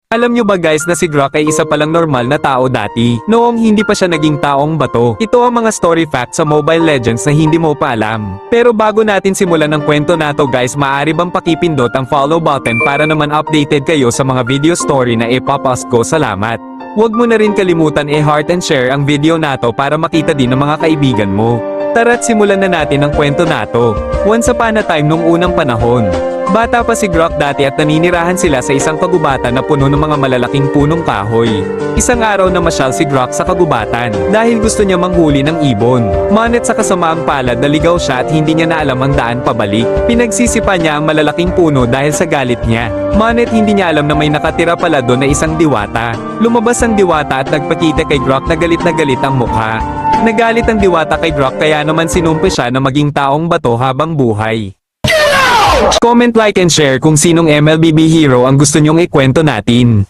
Alam nyo ba guys na si Grok ay isa palang normal na tao dati, noong hindi pa siya naging taong bato. Ito ang mga story facts sa Mobile Legends na hindi mo pa alam. Pero bago natin simulan ang kwento nato guys, maaari bang pakipindot ang follow button para naman updated kayo sa mga video story na ipapost ko. Salamat. Huwag mo na rin kalimutan i-heart and share ang video nato para makita din ng mga kaibigan mo. Tara't simulan na natin ang kwento nato. Once upon a time nung unang panahon. Bata pa si Grok dati at naninirahan sila sa isang kagubatan na puno ng mga malalaking punong kahoy. Isang araw na masyal si Grok sa kagubatan dahil gusto niya manghuli ng ibon. Ngunit sa kasamaang palad naligaw siya at hindi niya na alam ang daan pabalik. Pinagsisipa niya ang malalaking puno dahil sa galit niya. Ngunit hindi niya alam na may nakatira pala doon na isang diwata. Lumabas ang diwata at nagpakita kay Grok na galit ang mukha. Nagalit ang diwata kay Grok kaya naman sinumpa siya na maging taong bato habang buhay. Comment, like and share kung sinong MLBB hero ang gusto nyong ikwento natin.